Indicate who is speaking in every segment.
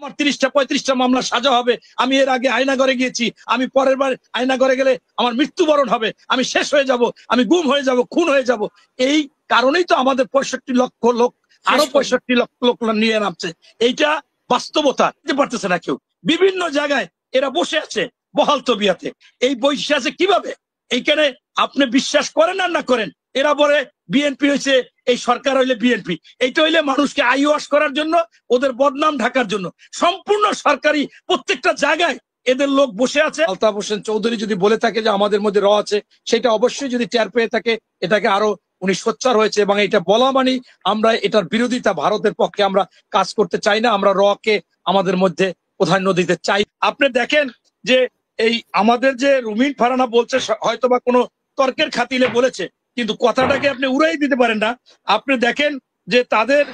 Speaker 1: আমার 30-35টা মামলা সাজা হবে, আমি এর আগে আয়নাঘরে গিয়েছি, আমি পরের বার আয়নাঘরে গেলে আমার মৃত্যুবরণ হবে, আমি শেষ হয়ে যাব, আমি গুম হয়ে যাব, খুন হয়ে যাব। এই কারণেই তো আমাদের 65 লক্ষ লোক আরো 65 লক্ষ লোক নিয়ে নামছে। এইটা বাস্তবতা, দিতে পারতেছে না কেউ। বিভিন্ন জায়গায় এরা বসে আছে বহাল তবিয়াতে। এই বসে আছে কিভাবে? এইখানে আপনি বিশ্বাস করেন আর না করেন, এরা বলে বিএনপি হয়েছে, এই সরকার হইলে বিএনপি। এইটা হইলে মানুষকে আইওয়াশ করার জন্য, ওদের বদনাম ঢাকার জন্য। সম্পূর্ণ সরকারি প্রত্যেকটা জায়গায় এদের লোক বসে আছে। আলতাফ হোসেন চৌধুরী যদি বলে থাকে যে আমাদের মধ্যে র আছে, সেটা অবশ্যই যদি টের পেয়ে থাকে, এটাকে আরো উনি সোচ্চার হয়েছে। এবং এটা বলা মানে আমরা এটার বিরোধিতা, ভারতের পক্ষে আমরা কাজ করতে চাই না, আমরা র কে আমাদের মধ্যে প্রাধান্য দিতে চাই। আপনি দেখেন যে এই আমাদের যে রুমিন ফারানা বলছে, হয়তোবা কোনো তর্কের খাতিলে বলেছে, কিন্তু কথাটাকে আপনি উড়াই দিতে পারেন না। আপনি দেখেন যে তাদের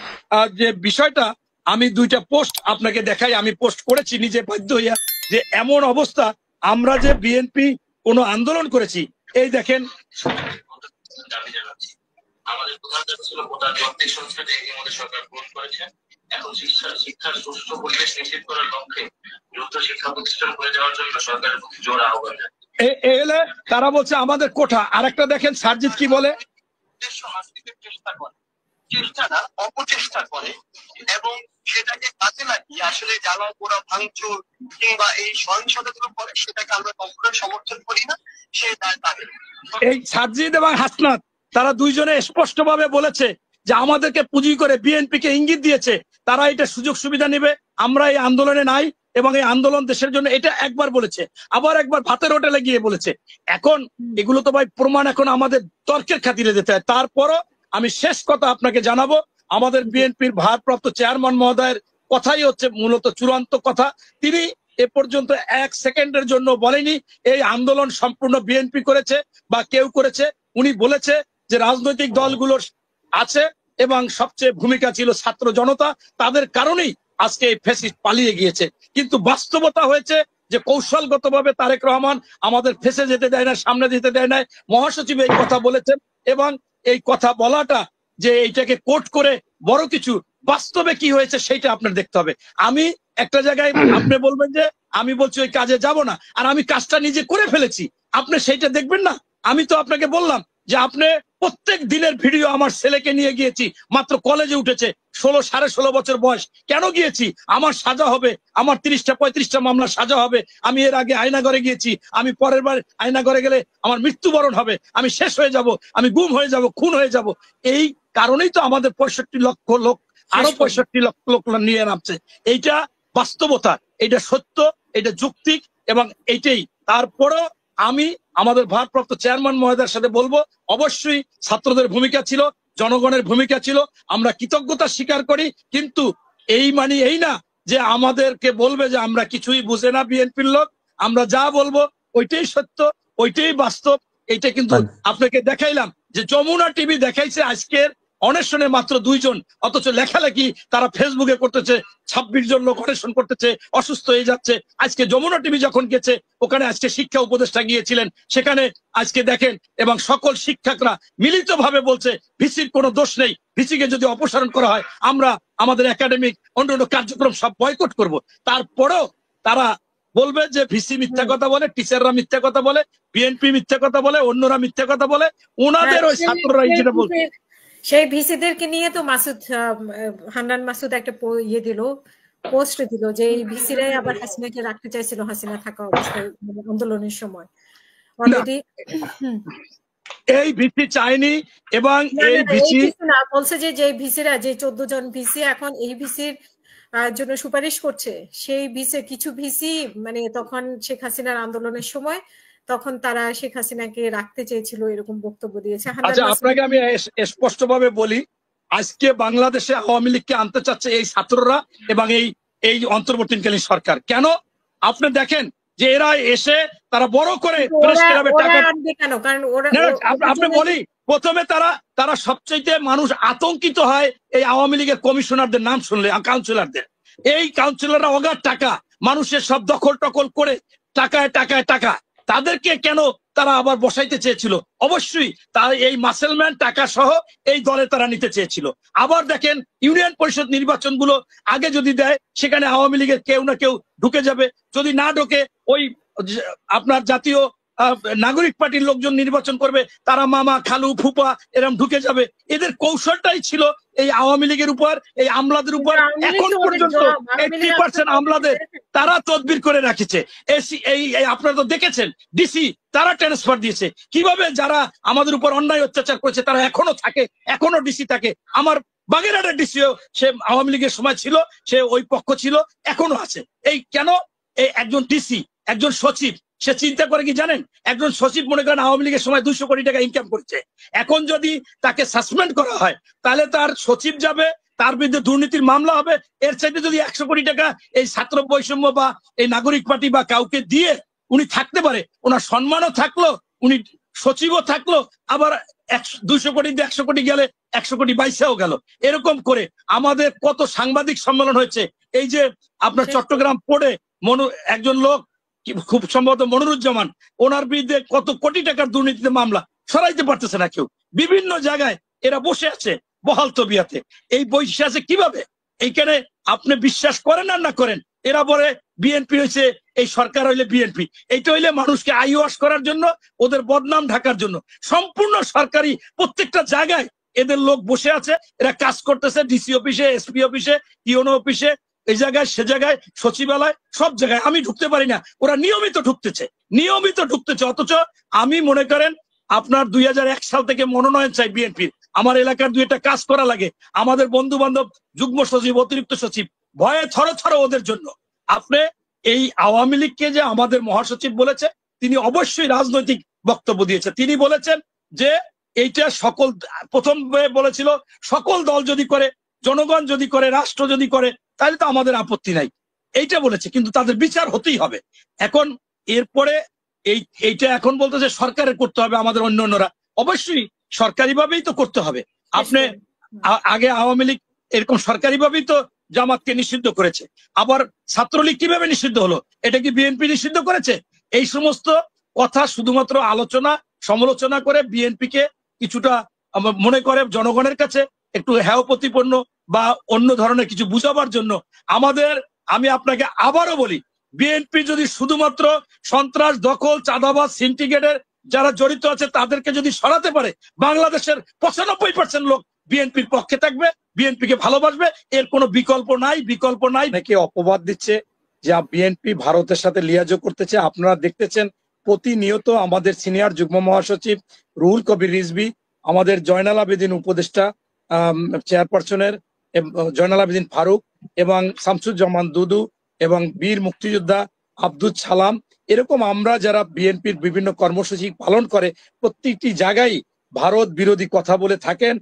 Speaker 1: যে বিষয়টা, আমি 2টা পোস্ট আপনাকে দেখাই, আমি পোস্ট করেছি নিজে বাধ্য হইয়া, যে এমন অবস্থা আমরা যে বিএনপি কোনো আন্দোলন করেছি। এই দেখেন, আমাদের প্রধান দাবি ছিল কোটা যৌক্তিক সংস্থাটি ইতিমধ্যে সরকার পূরণ করেছে। এখন শিক্ষার সুষ্ঠু পরিবেশ নিশ্চিত করার লক্ষ্যে যৌথ শিক্ষা প্রতিষ্ঠান করে দেওয়ার জন্য সরকারের প্রতি জোর আহ্বান। এলে তারা বলছে আমাদের কোঠা। আরেকটা দেখেন সার্জিত কি বলে, চেষ্টা করে, চেষ্টাটা অপচেষ্টা করে এবং সেটাকে কাজে লাগিয়ে আসলে জ্বালা পোড়া ভাঙচুর কিংবা এই সহিংসতা করে, সেটাকে আমরা কখনোই সমর্থন করি না। সে তার দাবি। এই সার্জিত এবং হাসনাত তারা দুইজনে স্পষ্টভাবে বলেছে যে আমাদেরকে পুঁজি করে বিএনপি কে ইঙ্গিত দিয়েছে তারা এটা সুযোগ সুবিধা নেবে, আমরা এই আন্দোলনে নাই এবং এই আন্দোলন দেশের জন্য। এটা একবার বলেছে, আবার একবার ভাতের হোটেলে গিয়ে বলেছে। এখন এগুলো তো ভাই প্রমাণ এখন আমাদের তর্কের খাতিরে দিতে হয়। তারপরও আমি শেষ কথা আপনাকে জানাবো, আমাদের বিএনপির ভারপ্রাপ্ত চেয়ারম্যান মহোদয়ের কথাই হচ্ছে মূলত চূড়ান্ত কথা। তিনি এ পর্যন্ত 1 সেকেন্ডের জন্য বলেনি এই আন্দোলন সম্পূর্ণ বিএনপি করেছে বা কেউ করেছে। উনি বলেছে যে রাজনৈতিক দলগুলোর আছে এবং সবচেয়ে ভূমিকা ছিল ছাত্র জনতা, তাদের কারণেই আজকে এই ফ্যাসিস্ট পালিয়ে গিয়েছে। কিন্তু বাস্তবতা হয়েছে যে কৌশলগতভাবে তারেক রহমান আমাদের ফেসে যেতে দেয় না, সামনে যেতে দেয় না। মহাসচিব এই কথা বলেছেন এবং এই কথা বলাটা যে এইটাকে কোট করে বড় কিছু, বাস্তবে কি হয়েছে সেইটা আপনার দেখতে হবে। আমি একটা জায়গায় আপনি বলবেন যে আমি বলছি ওই কাজে যাব না, আর আমি কাজটা নিজে করে ফেলেছি, আপনি সেইটা দেখবেন না। আমি তো আপনাকে বললাম যে আপনি প্রত্যেক দিনের ভিডিও, আমার ছেলেকে নিয়ে গিয়েছি, মাত্র কলেজে উঠেছে, 16-16.5 বছর বয়স। কেন গিয়েছি? আমার সাজা হবে, আমার 30-35টা মামলা সাজা হবে, আমি এর আগে আয়নাঘরে গিয়েছি, আমি পরের বার আয়নাঘরে গেলে আমার মৃত্যুবরণ হবে, আমি শেষ হয়ে যাব, আমি গুম হয়ে যাব, খুন হয়ে যাব। এই কারণেই তো আমাদের 65 লক্ষ লোক আরো 65 লক্ষ লোক নিয়ে নামছে। এইটা বাস্তবতা, এটা সত্য, এটা যৌক্তিক এবং এইটাই। তারপরও আমি আমাদের ভারপ্রাপ্ত চেয়ারম্যান মহোদয়ের সাথে বলবো, অবশ্যই ছাত্রদের ভূমিকা ছিল, জনগণের ভূমিকা ছিল, আমরা কৃতজ্ঞতা স্বীকার করি। কিন্তু এই মানে এই না যে আমাদেরকে বলবে যে আমরা কিছুই বুঝে না বিএনপির লোক, আমরা যা বলবো ওইটাই সত্য, ওইটাই বাস্তব। এইটা কিন্তু আপনাকে দেখাইলাম যে যমুনা টিভি দেখাইছে আজকের অনশনে মাত্র 2 জন, অথচ লেখালেখি তারা ফেসবুকে করতেছে 26 জন লোক অনশন করতেছে, অসুস্থ হয়ে যাচ্ছে। আজকে যমুনা টিভি যখন গেছে, ওখানে আজকে শিক্ষা উপদেষ্টা গিয়েছিলেন, সেখানে আজকে দেখেন এবং সকল শিক্ষকরা মিলিতভাবে বলছে ভিসির কোনো দোষ নেই, ভিসিকে যদি অপসারণ করা হয় আমরা আমাদের একাডেমিক অন্যান্য কার্যক্রম সব বয়কট করব। তারপরেও তারা বলবে যে ভিসি মিথ্যা কথা বলে, টিচাররা মিথ্যা কথা বলে, বিএনপি মিথ্যা কথা বলে, অন্যরা মিথ্যা কথা বলে, ওনাদের ওই ছাত্ররা এই যেটা বলছে।
Speaker 2: সেই ভিসিদেরকে নিয়ে তো হান্নান মাসুদ একটা পোস্ট দিল যে এই ভিসিরাই আবার হাসিনাকে রাখতে চাইছিল হাসিনা থাকা অবস্থায় আন্দোলনের সময়। অলরেডি
Speaker 1: এই ভিসি চাইনি এবং এই ভিসি
Speaker 2: না বলছে যে ভিসিরা, যে 14 জন ভিসি এখন এই ভিসির জন্য সুপারিশ করছে, সেই কিছু ভিসি মানে তখন শেখ হাসিনার আন্দোলনের সময় তখন তারা শেখ হাসিনাকে রাখতে চেয়েছিল, এরকম বক্তব্য দিয়েছে।
Speaker 1: আচ্ছা, আপনাকে আমি স্পষ্টভাবে বলি, আজকে বাংলাদেশে আওয়ামী লীগকে আনতে চাচ্ছে এই ছাত্ররা এবং এই অন্তর্বর্তীকালীন সরকার। কেন? আপনি দেখেন যে এরা এসে তারা বড় করে আপনি বলি, প্রথমে তারা সবচেয়ে মানুষ আতঙ্কিত হয় এই আওয়ামী লীগের কমিশনারদের নাম শুনলে, কাউন্সিলরদের। এই কাউন্সিলররা অগাধ টাকা মানুষের সব দখল টকল করে টাকায় টাকায় টাকা, তাদেরকে কেন
Speaker 3: তারা আবার বসাইতে চেয়েছিল। অবশ্যই তার এই মাসেলম্যান টাকা সহ এই দলে তারা নিতে চেয়েছিল। আবার দেখেন ইউনিয়ন পরিষদ নির্বাচনগুলো আগে যদি দেয়, সেখানে আওয়ামী লীগের কেউ না কেউ ঢুকে যাবে। যদি না ঢোকে, ওই আপনার জাতীয় নাগরিক পার্টির লোকজন নির্বাচন করবে, তারা মামা খালু ফুপা এরকম ঢুকে যাবে। এদের কৌশলটাই ছিল এই আওয়ামী লীগের উপর, এই আমলাদের উপর। এখন পর্যন্ত 80% আমলাদের তারা তদবির করে রাখেছে। এই আপনারা তো দেখেছেন, ডিসি তারা ট্রান্সফার দিয়েছে। কিভাবে যারা আমাদের উপর অন্যায় অত্যাচার করেছে তারা এখনো থাকে, এখনো ডিসি থাকে। আমার বাগেরহাটের ডিসিও সে আওয়ামী লীগের সময় ছিল, সে ওই পক্ষ ছিল, এখনো আছে। এই কেন? এই একজন ডিসি, একজন সচিব, সে চিন্তা করে কি জানেন? একজন সচিব মনে করেন আওয়ামী লীগের সময় 200 কোটি টাকা ইনকাম করছে, এখন যদি তাকে সাসপেন্ড করা হয় তাহলে তার সচিব যাবে, তার বিরুদ্ধে দুর্নীতির মামলা হবে। এর চাইতে যদি 100 কোটি টাকা এই ছাত্র বৈষম্য বা এই নাগরিক পার্টি বা কাউকে দিয়ে উনি থাকতে পারে, ওনার সম্মানও থাকলো, উনি সচিবও থাকলো, আবার 200 কোটি দিয়ে 100 কোটি গেলে 100 কোটি বাইশেও গেল। এরকম করে আমাদের কত সাংবাদিক সম্মেলন হয়েছে। এই যে আপনার চট্টগ্রাম পোর্টে একজন লোক, খুব সম্ভবত মনিরুজ্জামান, ওনার বিরুদ্ধে কত কোটি টাকার দুর্নীতিতে মামলা, সরাইতে পারতেছে না কেউ। বিভিন্ন জায়গায় এরা বসে আছে বহাল তবিয়াতে। এই বসে আছে কিভাবে? এইখানে আপনি বিশ্বাস করেন আর না করেন, এরা বলে বিএনপি হয়েছে, এই সরকার হইলে বিএনপি। এইটা হইলে মানুষকে আই ওয়াশ করার জন্য, ওদের বদনাম ঢাকার জন্য। সম্পূর্ণ সরকারি প্রত্যেকটা জায়গায় এদের লোক বসে আছে, এরা কাজ করতেছে, ডিসি অফিসে, এসপি অফিসে, ইউনো অফিসে, এই জায়গায় সে জায়গায়, সচিবালয়, সব জায়গায়। আমি ঢুকতে পারি না, ওরা নিয়মিত ঢুকতেছে। অথচ আমি মনে করেন আপনার 2001 সাল থেকে মনোনয়ন চাই বিএনপির। আমার এলাকার 2-1টা কাজ করা লাগে, আমাদের বন্ধু বান্ধব, যুগ্ম সচিব, অতিরিক্ত সচিব ভয়ে থরথর ওদের জন্য। আপনি এই আওয়ামী লীগকে যে আমাদের মহাসচিব বলেছে, তিনি অবশ্যই রাজনৈতিক বক্তব্য দিয়েছে। তিনি বলেছেন যে এইটা সকল, প্রথম বলেছিল সকল দল যদি করে, জনগণ যদি করে, রাষ্ট্র যদি করে, তাহলে তো আমাদের আপত্তি নাই, এইটা বলেছে। কিন্তু তাদের বিচার হতেই হবে। এখন এরপরে এইটা এখন বলতেছে সরকারের করতে হবে, আমাদের অন্যরা অবশ্যই সরকারি ভাবেই তো করতে হবে। আপনি আগে আওয়ামী লীগ এরকম সরকারি ভাবেই তো জামাতকে নিষিদ্ধ করেছে, আবার ছাত্রলীগ কিভাবে নিষিদ্ধ হলো? এটা কি বিএনপি নিষিদ্ধ করেছে? এই সমস্ত কথা শুধুমাত্র আলোচনা সমালোচনা করে বিএনপিকে কিছুটা মনে করে জনগণের কাছে একটু হেয় প্রতিপন্ন বা অন্য ধরনের কিছু বুঝাবার জন্য আমাদের। আমি আপনাকে আবারও বলি, বিএনপি যদি শুধুমাত্র সন্ত্রাস, দখল, চাঁদাবাজ, সিন্ডিকেটের যারা জড়িত আছে তাদেরকে যদি সরাতে পারে, বাংলাদেশের 95% লোক বিএনপির পক্ষে থাকবে, বিএনপিকে ভালোবাসবে। এর কোনো বিকল্প নাই। নাকি অপবাদ দিচ্ছে যে বিএনপি ভারতের সাথে লিয়াজো করতেছে। আপনারা দেখতেছেন প্রতিনিয়ত আমাদের সিনিয়র যুগ্ম মহাসচিব রুহুল কবির রিজভী, আমাদের জয়নাল আবেদিন উপদেষ্টা চেয়ারপারসনের জয়নাল আবেদিন ফারুক, এবং শামসুজ্জামান দুদু, এবং বীর মুক্তিযোদ্ধা আব্দুল সালাম, এরকম আমরা যারা বিএনপির বিভিন্ন কর্মসূচি পালন করে প্রত্যেকটি জায়গায় ভারত বিরোধী কথা বলে থাকেন,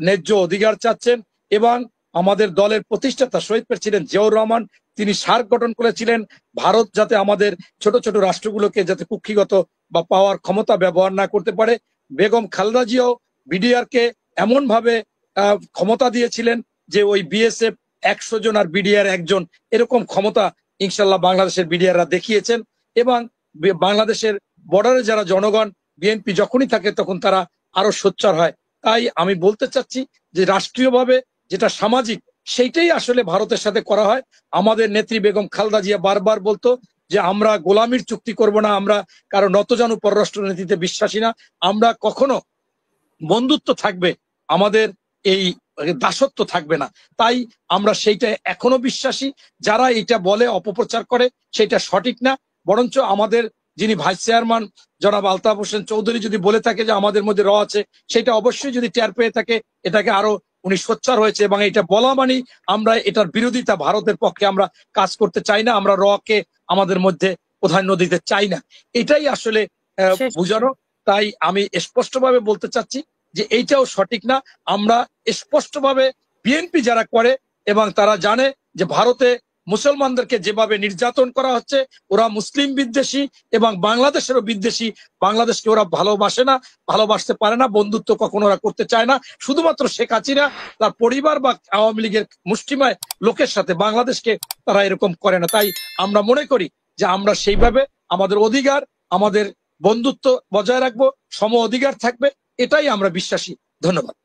Speaker 3: ন্যায্য অধিকার চাচ্ছেন। এবং আমাদের দলের প্রতিষ্ঠাতা শহীদ প্রেসিডেন্ট জিয়াউর রহমান, তিনি সার্ক গঠন করেছিলেন ভারত যাতে আমাদের ছোট ছোট রাষ্ট্রগুলোকে যাতে কুক্ষিগত বা পাওয়ার ক্ষমতা ব্যবহার না করতে পারে। বেগম খালেদা জিয়াও বিডিআর কে এমন ভাবে ক্ষমতা দিয়েছিলেন যে ওই বিএসএফ 100 জন আর বিডিআর 1 জন, এরকম ক্ষমতা ইনশাল্লাহ বাংলাদেশের বিডিআররা দেখিয়েছেন। এবং বাংলাদেশের বর্ডারে যারা জনগণ, বিএনপি যখনই থাকে তখন তারা আরো সোচ্চার হয়। তাই আমি বলতে চাচ্ছি যে রাষ্ট্রীয়ভাবে যেটা সামাজিক, সেইটাই আসলে ভারতের সাথে করা হয়। আমাদের নেত্রী বেগম খালেদা জিয়া বারবার বলতো যে আমরা গোলামির চুক্তি করব না, আমরা কারো নতজানু পররাষ্ট্রনীতিতে বিশ্বাসী না, আমরা কখনো বন্ধুত্ব থাকবে, আমাদের এই দাসত্ব থাকবে না। তাই আমরা সেইটা এখনো বিশ্বাসী। যারা এটা বলে, অপপ্রচার করে, সেটা সঠিক না। বরঞ্চ আমাদের যিনি ভাইস চেয়ারম্যান জনাব আলতাফ হোসেন চৌধুরী যদি বলে থাকে যে আমাদের মধ্যে র আছে, সেটা অবশ্যই যদি টের পেয়ে থাকে, এটাকে আরো উনি সোচ্চার হয়েছে। এবং এটা বলা মানে আমরা এটার বিরোধিতা, ভারতের পক্ষে আমরা কাজ করতে চাই না, আমরা র কে আমাদের মধ্যে প্রাধান্য দিতে চাই না, এটাই আসলে বুঝানো। তাই আমি স্পষ্টভাবে বলতে চাচ্ছি যে এইটাও সঠিক না। আমরা স্পষ্টভাবে বিএনপি যারা করে এবং তারা জানে যে ভারতে মুসলমানদেরকে যেভাবে নির্যাতন করা হচ্ছে, ওরা মুসলিম বিদ্বেষী এবং বাংলাদেশেরও বিদ্বেষী। বাংলাদেশকে ওরা ভালোবাসে না, ভালোবাসতে পারে না, বন্ধুত্ব কখনো ওরা করতে চায় না। শুধুমাত্র শেখ হাসিনা, তার পরিবার বা আওয়ামী লীগের মুষ্টিমেয় লোকের সাথে বাংলাদেশকে তারা এরকম করে না। তাই আমরা মনে করি যে আমরা সেইভাবে আমাদের অধিকার, আমাদের বন্ধুত্ব বজায় রাখবো, সম অধিকার থাকবে, এটাই আমরা বিশ্বাসী। ধন্যবাদ।